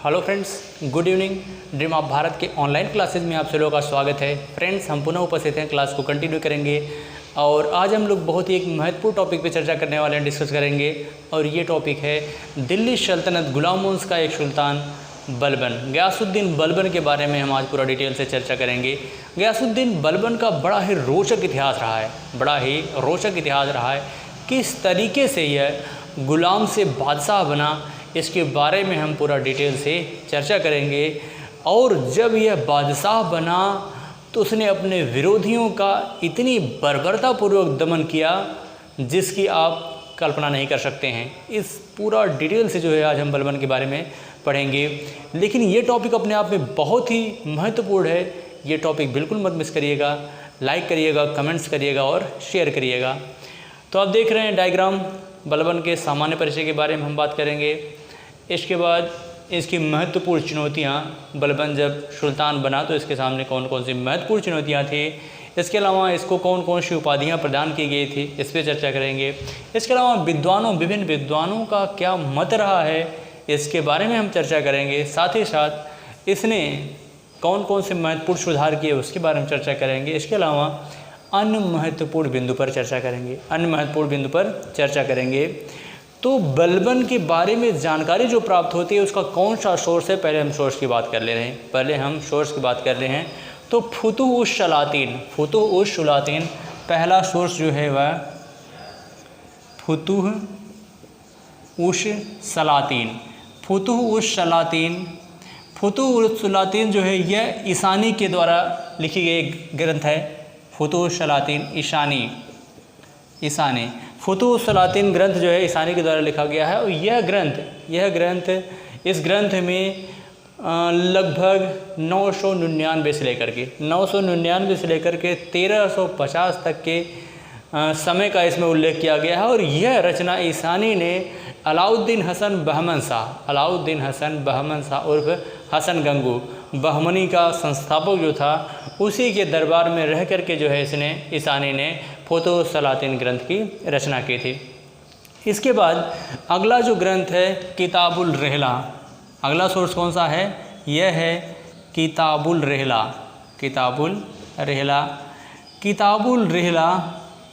Hello friends, good evening. Dream of Bharat के online classes में आप सभी का स्वागत है। फ्रेंड्स, हम पुनः उपस्थित हैं, क्लास को कंटिन्यू करेंगे और आज हम लोग बहुत ही एक महत्वपूर्ण टॉपिक पे चर्चा करने वाले हैं, डिस्कस करेंगे। और ये टॉपिक है दिल्ली सल्तनत, गुलाम वंश का एक सुल्तान बलबन, गयासुद्दीन बलबन के बारे में हम आज पूरा डिटेल से चर्चा करेंगे। गयासुद्दीन बलबन का बड़ा ही रोचक इतिहास रहा है, बड़ा ही रोचक इतिहास रहा है। किस तरीके से यह गुलाम से बादशाह बना, इसके बारे में हम पूरा डिटेल से चर्चा करेंगे। और जब यह बादशाह बना तो उसने अपने विरोधियों का इतनी बर्बरतापूर्वक दमन किया जिसकी आप कल्पना नहीं कर सकते हैं। इस पूरा डिटेल से जो है आज हम बलबन के बारे में पढ़ेंगे। लेकिन ये टॉपिक अपने आप में बहुत ही महत्वपूर्ण है। ये टॉपिक बिल्कुल मत मिस करिएगा, लाइक करिएगा, कमेंट्स करिएगा और शेयर करिएगा। तो आप देख रहे हैं डायग्राम, बलबन के सामान्य परिचय के बारे में हम बात करेंगे। इसके बाद इसकी महत्वपूर्ण चुनौतियाँ, बलबन जब सुल्तान बना तो इसके सामने कौन कौन सी महत्वपूर्ण चुनौतियाँ थी। इसके अलावा इसको कौन कौन सी उपाधियाँ प्रदान की गई थी, इस पर चर्चा करेंगे। इसके अलावा विभिन्न विद्वानों का क्या मत रहा है, इसके बारे में हम चर्चा करेंगे। साथ ही साथ इसने कौन कौन से महत्वपूर्ण सुधार किए, उसके बारे में चर्चा करेंगे। इसके अलावा अन्य महत्वपूर्ण बिंदु पर चर्चा करेंगे। तो बलबन के बारे में जानकारी जो प्राप्त होती है उसका कौन सा सोर्स है, पहले हम सोर्स की बात कर ले रहे हैं। तो फुतुह सलातीन पहला सोर्स जो है वह फुतुह सलातीन जो है यह ईशानी के द्वारा लिखी गई ग्रंथ है। फुतुह सलातीन ईशानी फुतुह सलातीन ग्रंथ जो है ईशानी के द्वारा लिखा गया है। और इस ग्रंथ में लगभग 999 से लेकर के 1350 तक के समय का इसमें उल्लेख किया गया है। और यह रचना ईशानी ने अलाउद्दीन हसन बहमन शाह उर्फ हसन गंगू बहमनी का संस्थापक जो था, उसी के दरबार में रह करके जो है ईशानी ने फुतुह सलातीन ग्रंथ की रचना की थी। इसके बाद अगला जो ग्रंथ है किताबुल रहला, अगला सोर्स कौन सा है, यह है किताबुल रहला।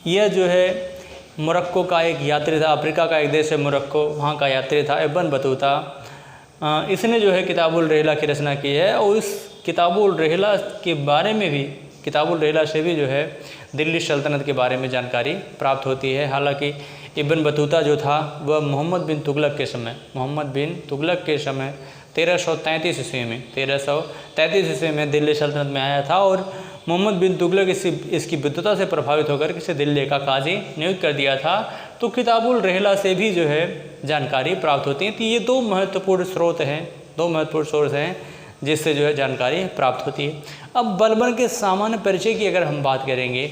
यह जो है मोरक्को का एक यात्री था, अफ्रीका का एक देश है मोरक्को, वहाँ का यात्री था इब्न बतूता। इसने जो है किताबुल रहला की रचना की है। और इस किताबुल रहला के बारे में भी, किताबुल रहला से भी जो है दिल्ली सल्तनत के बारे में जानकारी प्राप्त होती है। हालांकि इब्न बतूता जो था वह मोहम्मद बिन तुगलक के समय 1333 ईस्वी में दिल्ली सल्तनत में आया था। और मोहम्मद बिन तुगलक इसकी विद्वता से प्रभावित होकर इसे दिल्ली का काजी नियुक्त कर दिया था। तो किताबुल रहला से भी जो है जानकारी प्राप्त होती है। तो ये दो महत्वपूर्ण सोर्स हैं जिससे जो है जानकारी प्राप्त होती है। अब बलबन के सामान्य परिचय की अगर हम बात करेंगे,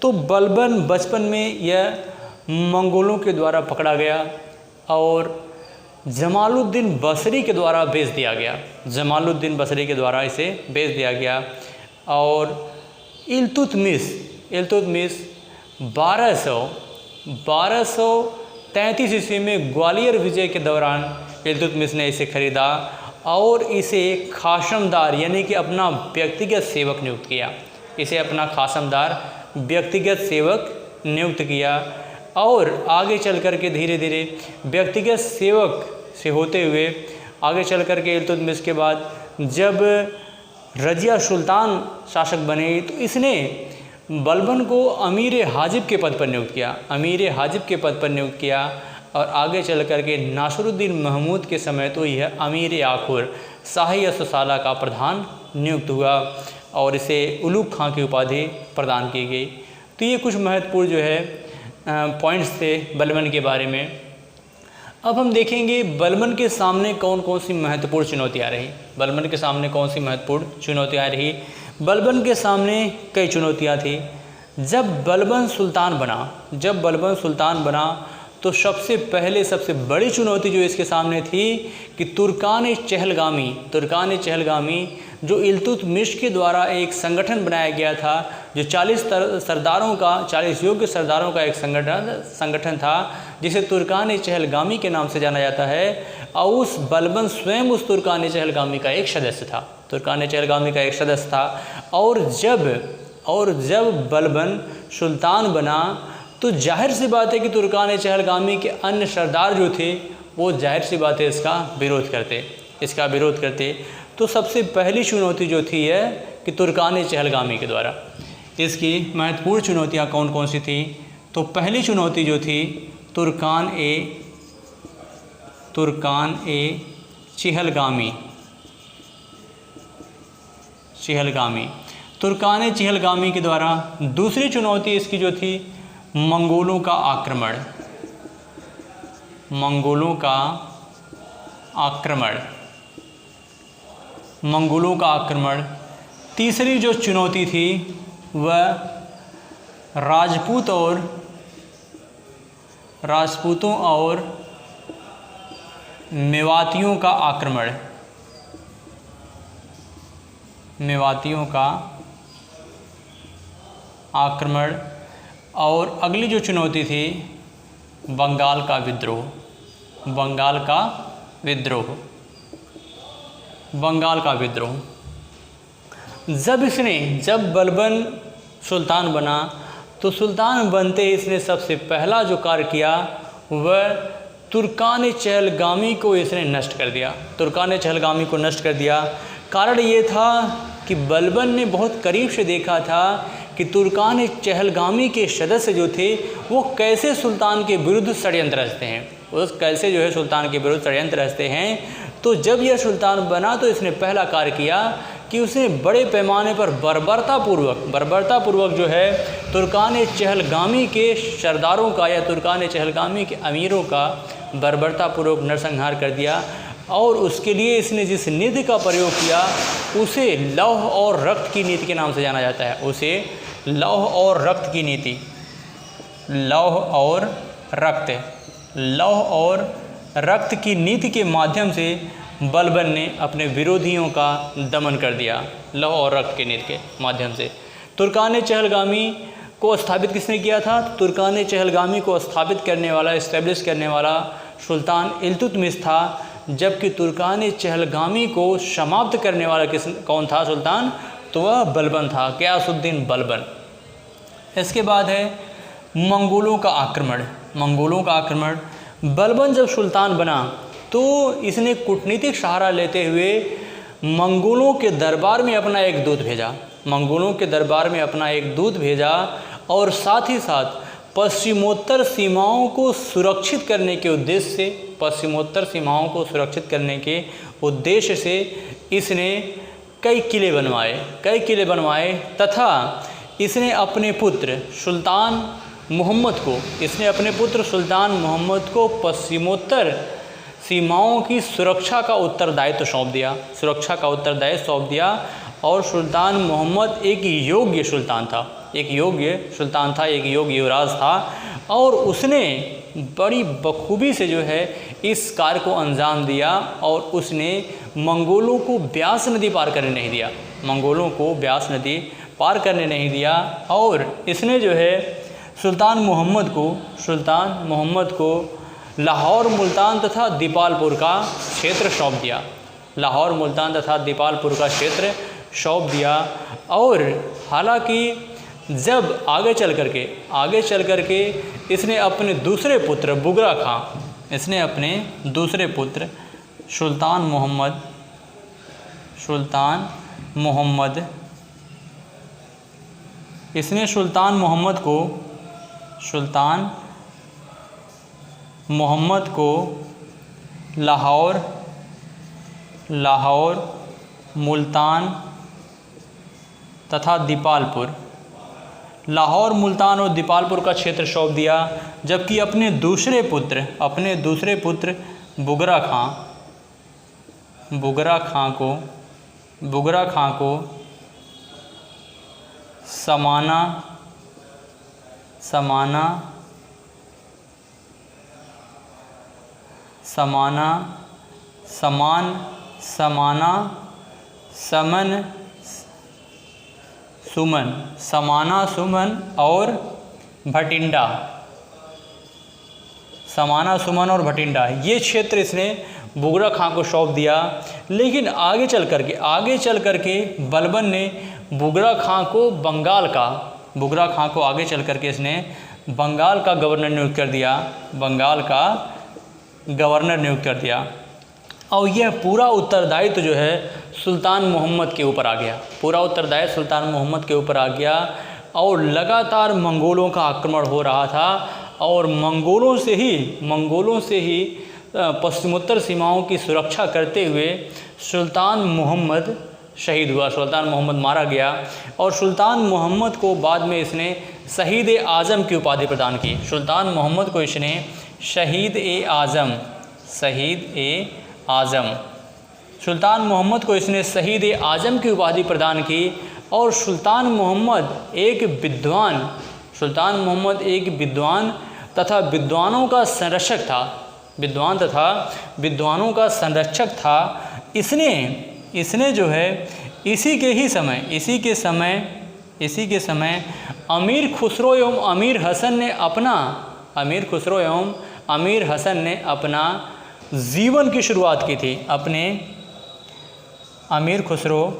तो बलबन बचपन में यह मंगोलों के द्वारा पकड़ा गया और जमालुद्दीन बसरी के द्वारा बेच दिया गया। और इल्तुतमिश 1233 ईस्वी में ग्वालियर विजय के दौरान इल्तुतमिश ने इसे खरीदा और इसे खासमदार यानी कि अपना व्यक्तिगत सेवक नियुक्त किया। और आगे चल कर के धीरे धीरे व्यक्तिगत सेवक से होते हुए आगे चल कर के इल्तुतमिश के बाद जब रजिया सुल्तान शासक बने तो इसने बलबन को अमीर हाजिब के पद पर नियुक्त किया। और आगे चल कर के नासिरुद्दीन महमूद के समय तो यह अमीर आखुर शाही असुसाला का प्रधान नियुक्त हुआ और इसे उलूग खां की उपाधि प्रदान की गई। तो ये कुछ महत्वपूर्ण जो है पॉइंट्स थे बलबन के बारे में। अब हम देखेंगे बलबन के सामने कौन कौन सी महत्वपूर्ण चुनौतियाँ रही। बलबन के सामने कई चुनौतियाँ थी। जब बलबन सुल्तान बना तो सबसे बड़ी चुनौती जो इसके सामने थी कि तुर्कान चहलगामी जो इल्तुतमिश के द्वारा एक संगठन बनाया गया था, जो 40 योग्य सरदारों का एक संगठन था जिसे तुर्कान चहलगामी के नाम से जाना जाता है। और उस बलबन स्वयं उस तुर्कान चहलगामी का एक सदस्य था, तुर्कान चहलगामी का एक सदस्य था। और जब बलबन सुल्तान बना तो जाहिर सी बात है कि तुर्कान चहलगामी के अन्य सरदार जो थे वो जाहिर सी बात है इसका विरोध करते। तो सबसे पहली चुनौती जो थी है कि तुर्कान चहलगामी के द्वारा, इसकी महत्वपूर्ण चुनौतियाँ कौन कौन सी थी। तो पहली चुनौती जो थी तुर्कान चहलगामी। तुर्कान चहलगामी के द्वारा दूसरी चुनौती इसकी जो थी मंगोलों का आक्रमण। तीसरी जो चुनौती थी वह राजपूतों और मेवातियों का आक्रमण। और अगली जो चुनौती थी बंगाल का विद्रोह। जब बलबन सुल्तान बना तो सुल्तान बनते ही इसने सबसे पहला जो कार्य किया वह तुर्कान चहलगामी को इसने नष्ट कर दिया। कारण ये था कि बलबन ने बहुत करीब से देखा था कि तुर्कान चहलगामी के सदस्य जो थे वो कैसे सुल्तान के विरुद्ध षड्यंत्र रचते हैं। तो जब यह सुल्तान बना तो इसने पहला कार्य किया कि उसने बड़े पैमाने पर बर्बरतापूर्वक जो है तुर्कान चहलगामी के सरदारों का या तुर्कान चहलगामी के अमीरों का बर्बरतापूर्वक नरसंहार कर दिया। और उसके लिए इसने जिस नीति का प्रयोग किया उसे लौह और रक्त की नीति के नाम से जाना जाता है। लौह और रक्त की नीति के माध्यम से बलबन ने अपने विरोधियों का दमन कर दिया। लौह और रक्त की नीति के माध्यम से तुर्कान चहलगामी को स्थापित किसने किया था? तुर्कान चहलगामी को एस्टेब्लिश करने वाला सुल्तान इल्तुतमिश था, जबकि तुर्कान चहलगामी को समाप्त करने वाला कौन था सुल्तान? तो वह बलबन था, ग़ियासुद्दीन बलबन। इसके बाद है मंगोलों का आक्रमण। बलबन जब सुल्तान बना तो इसने कूटनीतिक सहारा लेते हुए मंगोलों के दरबार में अपना एक दूत भेजा और साथ ही साथ पश्चिमोत्तर सीमाओं को सुरक्षित करने के उद्देश्य से इसने कई किले बनवाए तथा इसने अपने पुत्र सुल्तान मोहम्मद को पश्चिमोत्तर सीमाओं की सुरक्षा का उत्तरदायित्व सौंप दिया। और सुल्तान मोहम्मद एक योग्य युवराज था और उसने बड़ी बखूबी से जो है इस कार्य को अंजाम दिया और उसने मंगोलों को ब्यास नदी पार करने नहीं दिया। और इसने जो है सुल्तान मोहम्मद को लाहौर, मुल्तान तथा दीपालपुर का क्षेत्र सौंप दिया। और हालांकि जब आगे चल करके इसने अपने दूसरे पुत्र सुल्तान मोहम्मद को लाहौर, मुल्तान तथा दीपालपुर और दीपालपुर का क्षेत्र सौंप दिया, जबकि अपने दूसरे पुत्र बुगरा खां को सुमन, समाना सुमन और भटिंडा, समाना सुमन और भटिंडा, ये क्षेत्र इसने बुगरा खां को सौंप दिया। लेकिन आगे चल करके बलबन ने बुगरा खां को आगे चल करके इसने बंगाल का गवर्नर नियुक्त कर दिया, और यह पूरा उत्तरदायित्व जो है सुल्तान मोहम्मद के ऊपर आ गया। और लगातार मंगोलों का आक्रमण हो रहा था, और मंगोलों से ही पश्चिमोत्तर सीमाओं की सुरक्षा करते हुए सुल्तान मोहम्मद शहीद हुआ, सुल्तान मोहम्मद मारा गया। और सुल्तान मोहम्मद को बाद में इसने शहीद-ए-आज़म की उपाधि प्रदान की। सुल्तान मोहम्मद को इसने सुल्तान मोहम्मद को इसने शहीद-ए-आज़म की उपाधि प्रदान की। और सुल्तान मोहम्मद एक विद्वान तथा विद्वानों का संरक्षक था। इसने जो है इसी के समय अमीर खुसरो एवं अमीर हसन ने अपना जीवन की शुरुआत की थी। अमीर खुसरो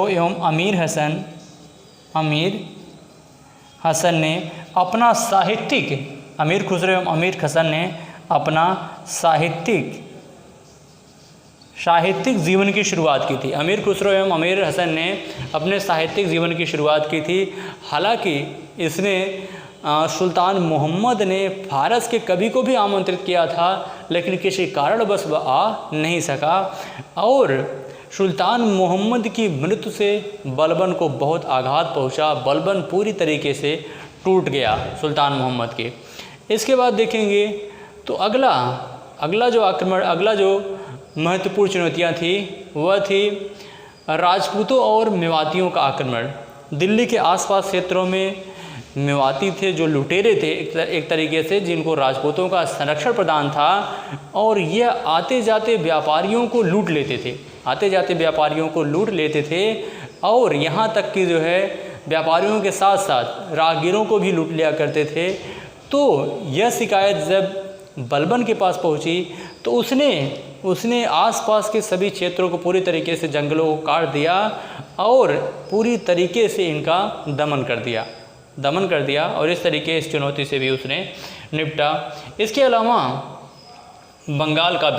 एवं अमीर हसन ने अपना साहित्यिक जीवन की शुरुआत की थी। अमीर खुसरो एवं अमीर हसन ने अपने साहित्यिक जीवन की शुरुआत की थी। हालांकि इसने सुल्तान मोहम्मद ने फारस के कवि को भी आमंत्रित किया था, लेकिन किसी कारणवश वह आ नहीं सका। और सुल्तान मोहम्मद की मृत्यु से बलबन को बहुत आघात पहुंचा। बलबन पूरी तरीके से टूट गया सुल्तान मोहम्मद के। इसके बाद देखेंगे तो अगला जो महत्वपूर्ण चुनौतियाँ थी वह थी राजपूतों और मेवातियों का आक्रमण। दिल्ली के आसपास क्षेत्रों में मेवाती थे जो लुटेरे थे एक तरीके से, जिनको राजपूतों का संरक्षण प्रदान था। और यह आते जाते व्यापारियों को लूट लेते थे। और यहाँ तक कि जो है व्यापारियों के साथ साथ राहगीरों को भी लूट लिया करते थे। तो यह शिकायत जब बलबन के पास पहुँची तो उसने आसपास के सभी क्षेत्रों को पूरी तरीके से जंगलों को काट दिया और पूरी तरीके से इनका दमन कर दिया। और इस तरीके इस चुनौती से भी उसने निपटा। इसके अलावा बंगाल का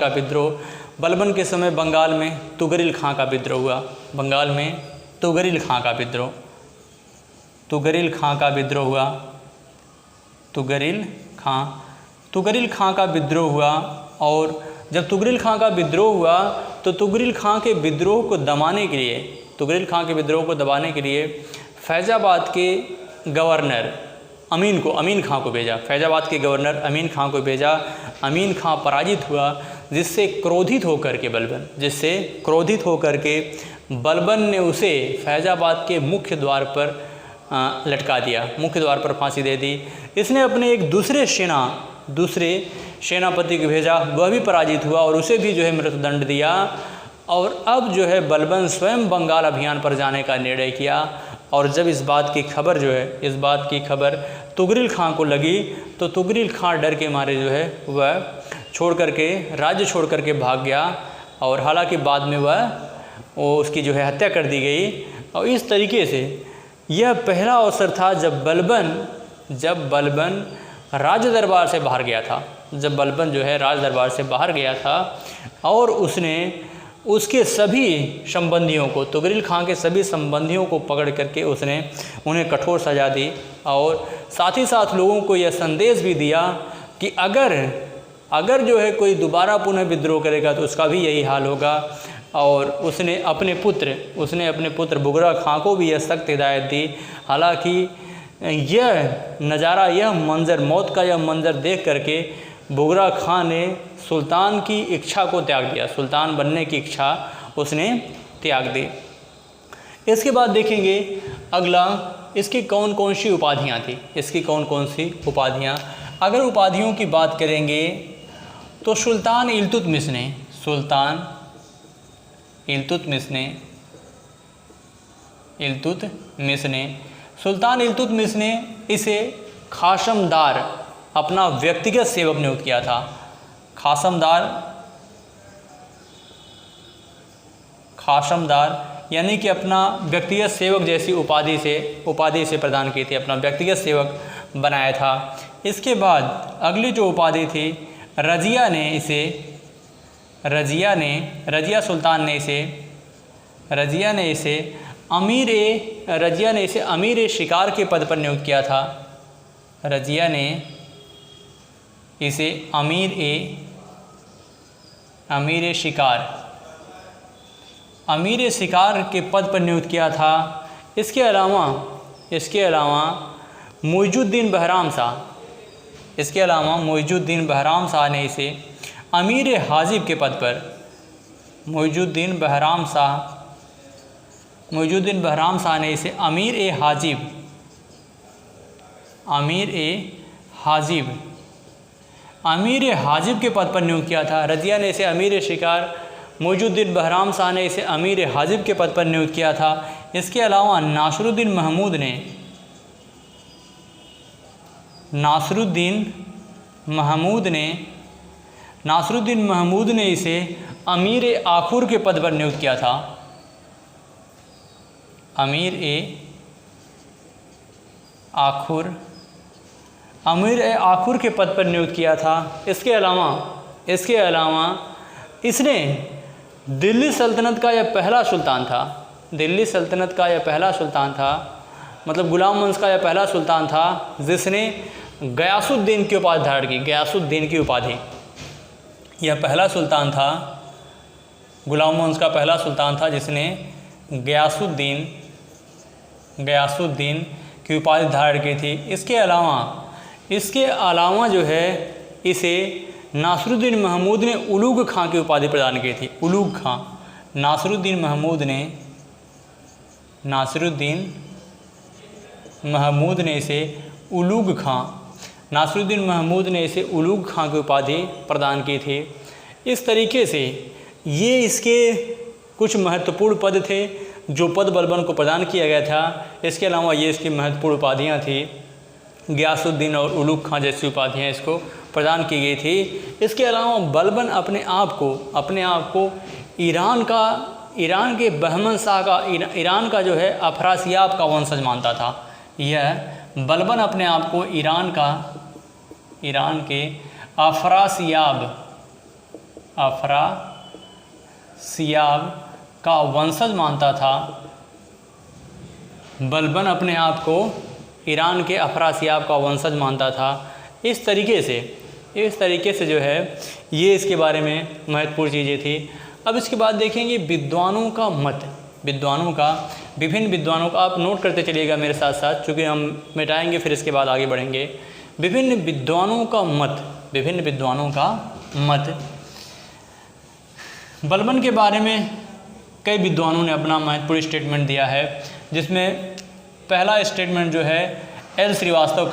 विद्रोह, बलबन के समय बंगाल में तुगरिल खां का विद्रोह हुआ। तुगरिल खां का विद्रोह हुआ। और जब तुगरिल खां का विद्रोह हुआ तो तुगरिल खां के विद्रोह को दबाने के लिए फैज़ाबाद के गवर्नर अमीन खां को भेजा। अमीन खां पराजित हुआ, जिससे क्रोधित होकर के बलबन ने उसे फैज़ाबाद के मुख्य द्वार पर लटका दिया, मुख्य द्वार पर फांसी दे दी। इसने अपने एक दूसरे सेनापति को भेजा, वह भी पराजित हुआ और उसे भी जो है मृत्युदंड दिया। और अब जो है बलबन स्वयं बंगाल अभियान पर जाने का निर्णय किया। और जब इस बात की खबर तुगरिल खां को लगी तो तुगरिल खां डर के मारे जो है वह राज्य छोड़ करके भाग गया। और हालांकि बाद में उसकी जो है हत्या कर दी गई। और इस तरीके से यह पहला अवसर था जब बलबन राज दरबार से बाहर गया था। और उसने उसके सभी संबंधियों को, तुगरिल खां के सभी संबंधियों को पकड़ करके उसने उन्हें कठोर सजा दी। और साथ ही साथ लोगों को यह संदेश भी दिया कि अगर जो है कोई दोबारा पुनः विद्रोह करेगा तो उसका भी यही हाल होगा। और उसने अपने पुत्र बुगरा खां को भी यह सख्त हिदायत दी। हालांकि मौत का यह मंजर देख करके बुगरा खां ने सुल्तान की इच्छा को त्याग दिया, सुल्तान बनने की इच्छा उसने त्याग दी। इसके बाद देखेंगे अगला, इसकी कौन कौन सी उपाधियाँ अगर उपाधियों की बात करेंगे तो सुल्तान सुल्तान इल्तुतमिश ने इसे खाशमदार अपना व्यक्तिगत सेवक नियुक्त किया था। खाशमदार यानी कि अपना व्यक्तिगत सेवक जैसी उपाधि से प्रदान की थी, अपना व्यक्तिगत सेवक बनाया था। इसके बाद अगली जो उपाधि थी, रजिया सुल्तान ने इसे अमीर शिकार के पद पर नियुक्त किया था। रजिया ने इसे अमीर शिकार के पद पर नियुक्त किया था। इसके अलावा मुइजुद्दीन बहराम शाह ने इसे अमीर हाजिब के पद पर, मुइजुद्दीन बहराम शाह ने इसे अमीर हाजिब के पद पर नियुक्त किया था। रजिया ने इसे अमीर शिकार, मुइजुद्दीन बहराम शाह ने इसे अमीर हाजिब के पद पर नियुक्त किया था। इसके अलावा नासरुद्दीन महमूद ने इसे अमीर आखुर के पद पर नियुक्त किया था। अमीर आखुर के पद पर नियुक्त किया था। इसके अलावा इसने दिल्ली सल्तनत का यह पहला सुल्तान था, मतलब गुलाम वंश का यह पहला सुल्तान था जिसने गयासुद्दीन की उपाधि धारण की। गयासुद्दीन की उपाधि, यह पहला सुल्तान था, गुलाम वंश का पहला सुल्तान था जिसने गयासुद्दीन की उपाधि धारण की थी। इसके अलावा जो है इसे नासरुद्दीन महमूद ने उलूग खां की उपाधि प्रदान की थी। उलूग खां, नासरुद्दीन महमूद ने इसे उलूग खां की उपाधि प्रदान की थी। इस तरीके से ये इसके कुछ महत्वपूर्ण पद थे जो पद बलबन को प्रदान किया गया था। इसके अलावा ये इसकी महत्वपूर्ण उपाधियाँ थी, गयासुद्दीन और उलूग खां जैसी उपाधियाँ इसको प्रदान की गई थी। इसके अलावा बलबन अपने आप को ईरान के बहमन शाह का, ईरान का जो है अफरासियाब का वंशज मानता था। यह बलबन अपने आप को ईरान के अफरासियाब का वंशज मानता था। बलबन अपने आप को ईरान के अफरासियाब का वंशज मानता था। इस तरीके से जो है ये इसके बारे में महत्वपूर्ण चीज़ें थी। अब इसके बाद देखेंगे विद्वानों का मत, विभिन्न विद्वानों का आप नोट करते चलिएगा मेरे साथ साथ, चूँकि हम मिटाएंगे फिर इसके बाद आगे बढ़ेंगे। विभिन्न विद्वानों का मत, बलबन के बारे में कई विद्वानों ने अपना महत्वपूर्ण स्टेटमेंट दिया है, जिसमें पहला स्टेटमेंट जो है एल श्रीवास्तव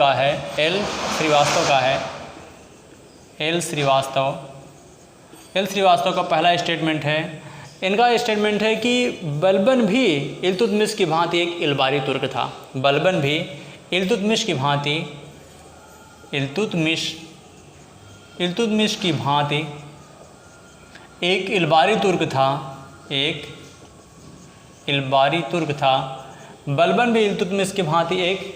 का पहला स्टेटमेंट है। इनका स्टेटमेंट है कि बलबन भी इल्तुतमिश की भांति एक इल्बारी तुर्क था। बलबन भी इल्तुतमिश की भांति एक इल्बारी तुर्क था। बलबन भी इल्तुतमिश की भांति एक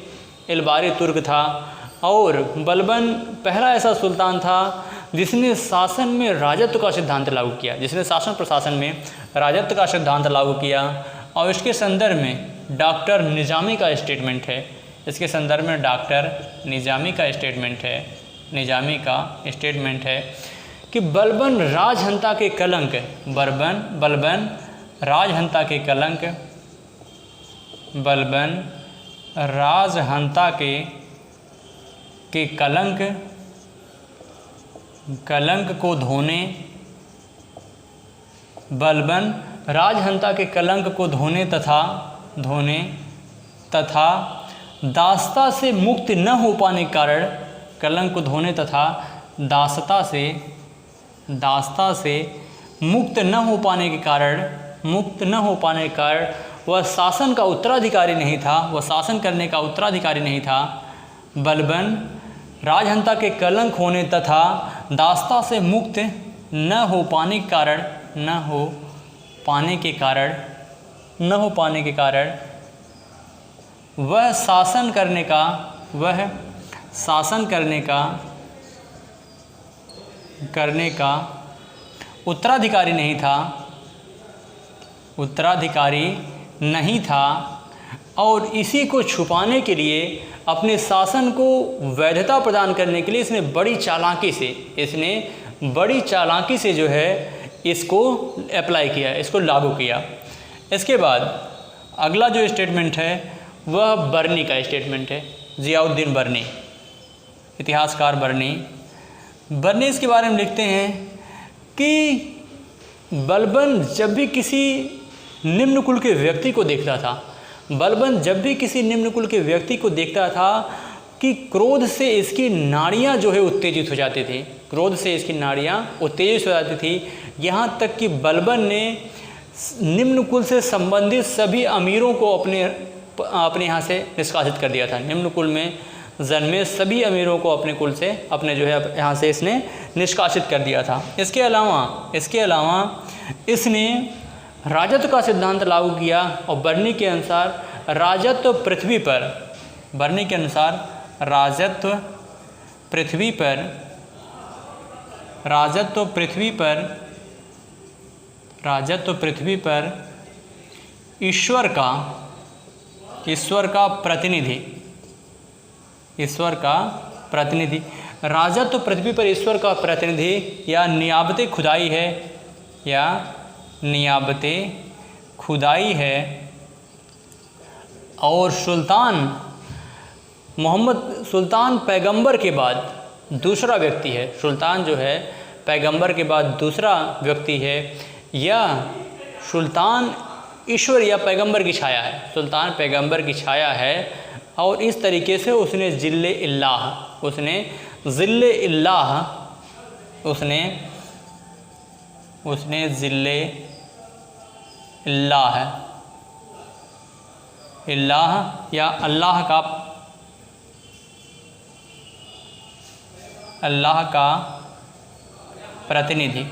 इल्बारी तुर्क था और बलबन पहला ऐसा सुल्तान था जिसने शासन में राजत्व का सिद्धांत लागू किया, शासन प्रशासन में राजत्व का सिद्धांत लागू किया। और इसके संदर्भ में डॉक्टर निजामी का स्टेटमेंट है, निजामी का स्टेटमेंट है कि बलबन राजहंता के कलंक, बलबन राजहंता के कलंक को धोने, बलबन राजहंता के कलंक को धोने तथा दासता से मुक्त न हो पाने के कारण, कलंक को धोने तथा दासता से मुक्त न हो पाने के कारण मुक्त न हो पाने के कारण वह शासन का उत्तराधिकारी नहीं था, वह शासन करने का उत्तराधिकारी नहीं था। बलबन राजहंता के कलंक होने तथा दासता से मुक्त न हो पाने के कारण वह शासन करने का उत्तराधिकारी नहीं था और इसी को छुपाने के लिए अपने शासन को वैधता प्रदान करने के लिए इसने बड़ी चालाकी से जो है इसको अप्लाई किया, इसको लागू किया। इसके बाद अगला जो स्टेटमेंट है वह बर्नी का स्टेटमेंट है। ज़ियाउद्दीन बर्नी, इतिहासकार बर्नी इसके बारे में लिखते हैं कि बलबन जब भी किसी निम्न कुल के व्यक्ति को देखता था कि क्रोध से इसकी नाड़ियाँ जो है उत्तेजित हो जाती थी। यहाँ तक कि बलबन ने निम्न कुल से संबंधित सभी अमीरों को अपने यहाँ से निष्कासित कर दिया था। निम्न कुल में जन्मे सभी अमीरों को अपने कुल से यहाँ से इसने निष्कासित कर दिया था। इसके अलावा इसने राजत्व का सिद्धांत लागू किया और बर्नी के अनुसार राजत्व पृथ्वी पर ईश्वर का प्रतिनिधि राजत्व पृथ्वी पर ईश्वर का प्रतिनिधि या नियाबते खुदाई है और सुल्तान पैगंबर के बाद दूसरा व्यक्ति है। सुल्तान जो है पैगंबर के बाद दूसरा व्यक्ति है, या सुल्तान ईश्वर या पैगंबर की छाया है। सुल्तान पैगंबर की छाया है और इस तरीके से उसने ज़िल्ले इल्लाह या अल्लाह का प्रतिनिधि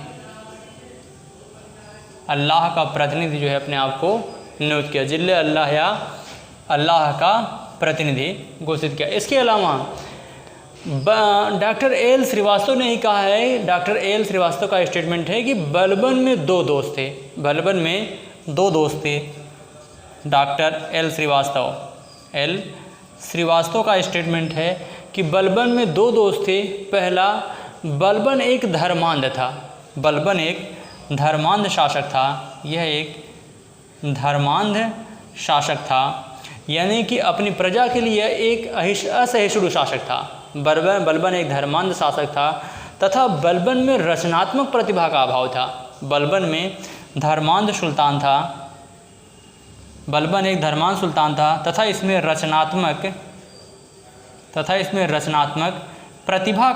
जो है अपने आप को नियुक्त किया। ज़िल्ले अल्लाह या अल्लाह का प्रतिनिधि घोषित किया। इसके अलावा डॉक्टर एल श्रीवास्तव ने ही कहा है, डॉक्टर एल श्रीवास्तव का स्टेटमेंट है कि बलबन में दो दोस्त थे। डॉक्टर एल श्रीवास्तव का स्टेटमेंट है कि बलबन में दो दोस्त थे। पहला, बलबन एक धर्मांध शासक था। यानी कि अपनी प्रजा के लिए एक असहिष्णु शासक था। बलबन एक धर्मांध शासक था तथा बलबन में रचनात्मक प्रतिभा का अभाव था। बलबन एक धर्मांध सुल्तान था तथा इसमें रचनात्मक प्रतिभा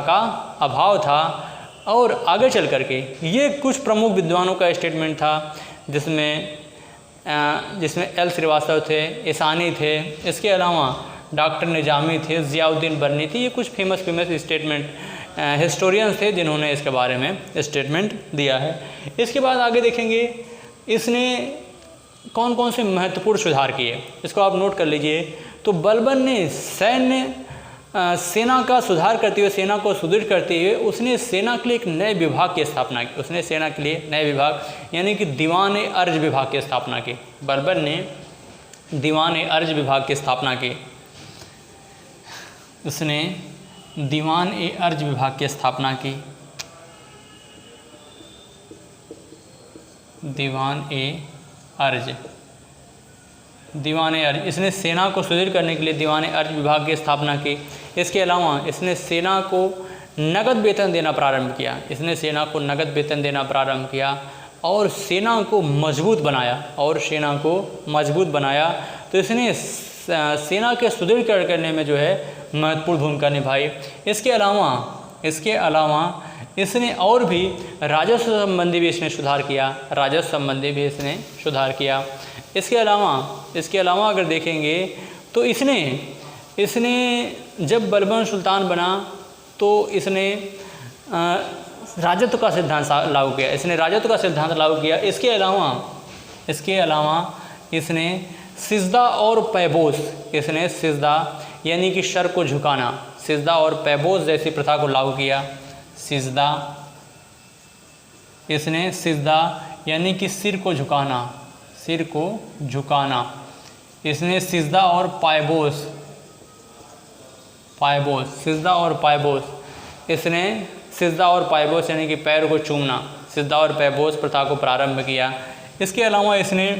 का अभाव था। और आगे चल करके ये कुछ प्रमुख विद्वानों का स्टेटमेंट था, जिसमें एल श्रीवास्तव थे, ईसानी थे, इसके अलावा डॉक्टर निजामी थे, ज़ियाउद्दीन बर्नी थे। ये कुछ फेमस स्टेटमेंट हिस्टोरियंस थे जिन्होंने इसके बारे में स्टेटमेंट दिया है। इसके बाद आगे देखेंगे इसने कौन कौन से महत्वपूर्ण सुधार किए, इसको आप नोट कर लीजिए। तो बलबन ने सेना का सुधार करते हुए, सेना को सुदृढ़ करते हुए उसने सेना के लिए एक नए विभाग की स्थापना की। उसने सेना के लिए नए विभाग यानी कि दीवान-ए-अर्ज विभाग की स्थापना की। बलबन ने दीवान-ए-अर्ज विभाग की स्थापना की। उसने दीवान-ए-अर्ज विभाग की स्थापना की। दीवान-ए-अर्ज इसने सेना को सुदृढ़ करने के लिए दीवान-ए-अर्ज विभाग की स्थापना की। इसके अलावा इसने सेना को नगद वेतन देना प्रारंभ किया और सेना को मजबूत बनाया। तो इसने सेना के सुदृढ़ करने में जो है महत्वपूर्ण भूमिका निभाई। इसके अलावा इसने और भी राजस्व संबंधी भी इसने सुधार किया, राजस्व संबंधी भी इसने सुधार किया। इसके अलावा अगर देखेंगे तो इसने जब बलबन सुल्तान बना तो इसने राजत्व का सिद्धांत लागू किया, इसने राजत्व का सिद्धांत लागू किया। इसके अलावा इसने सिजदा और पैबोस, इसने सिजदा यानी कि सर को झुकाना, सिजदा और पैबोस जैसी प्रथा को लागू किया। इसने सिजदा यानी कि सिर को झुकाना, इसने सिजदा और पैबोस, सिजदा और पैबोस, इसने सिजदा और पैबोस यानी कि पैर को चूमना, सिजदा और पैबोस प्रथा को प्रारंभ किया। इसके अलावा इसने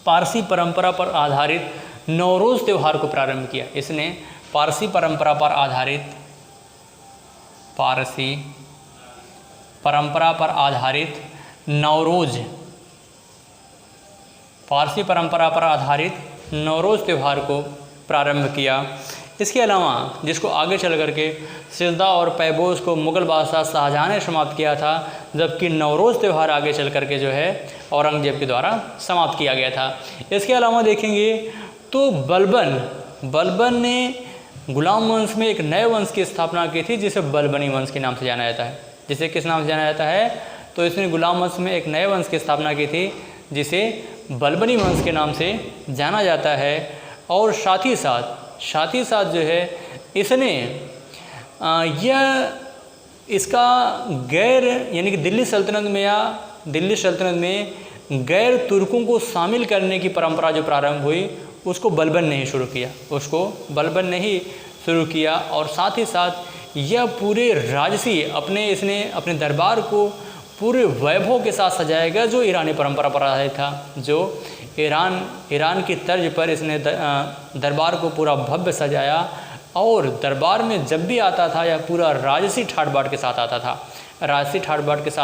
पारसी परंपरा पर आधारित नवरोज़ त्यौहार को प्रारंभ किया। इसने पारसी परंपरा पर आधारित नवरोज़ त्यौहार को प्रारंभ किया। इसके अलावा जिसको आगे चल करके सिजदा और पैबोस को मुग़ल बादशाह शाहजहाँ ने समाप्त किया था, जबकि नवरोज़ त्यौहार आगे चल करके जो है औरंगजेब के द्वारा समाप्त किया गया था। इसके अलावा देखेंगे तो बलबन ने गुलाम वंश में एक नए वंश की स्थापना की थी, जिसे बलबनी वंश के नाम से जाना जाता है। जिसे किस नाम से जाना जाता है? तो इसने गुलाम वंश में एक नए वंश की स्थापना की थी, जिसे बलबनी वंश के नाम से जाना जाता है। और साथ ही साथ जो है इसने इसका गैर यानी कि दिल्ली सल्तनत में गैर तुर्कों को शामिल करने की परंपरा जो प्रारंभ हुई, उसको बलबन ने ही शुरू किया। और साथ ही साथ यह पूरे राजसी इसने अपने दरबार को पूरे वैभव के साथ सजाया गया, जो ईरानी परंपरा पर आधारित था, जो ईरान की तर्ज पर इसने दरबार को पूरा भव्य सजाया। और दरबार में जब भी आता था यह पूरा राजसी ठाट बाट के साथ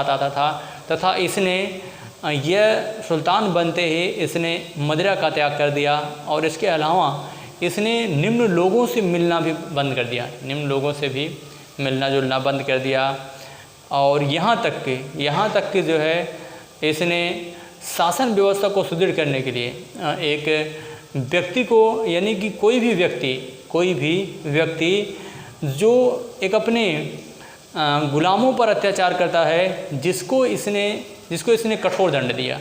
आता था, तथा इसने यह सुल्तान बनते ही इसने मदिरा का त्याग कर दिया। और इसके अलावा इसने निम्न लोगों से मिलना भी बंद कर दिया, मिलना जुलना बंद कर दिया। और यहाँ तक कि जो है इसने शासन व्यवस्था को सुदृढ़ करने के लिए एक व्यक्ति को, यानी कि कोई भी व्यक्ति जो एक अपने गुलामों पर अत्याचार करता है, जिसको इसने कठोर दंड दिया।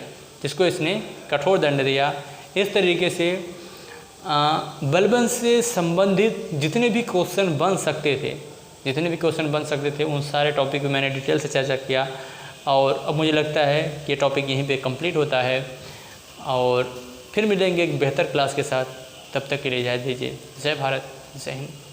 इस तरीके से बलबन से संबंधित जितने भी क्वेश्चन बन सकते थे उन सारे टॉपिक पे मैंने डिटेल से चर्चा किया। और अब मुझे लगता है कि ये टॉपिक यहीं पे कंप्लीट होता है, और फिर मिलेंगे एक बेहतर क्लास के साथ। तब तक के लिए इजाज़त दीजिए। जय भारत, जय हिंद।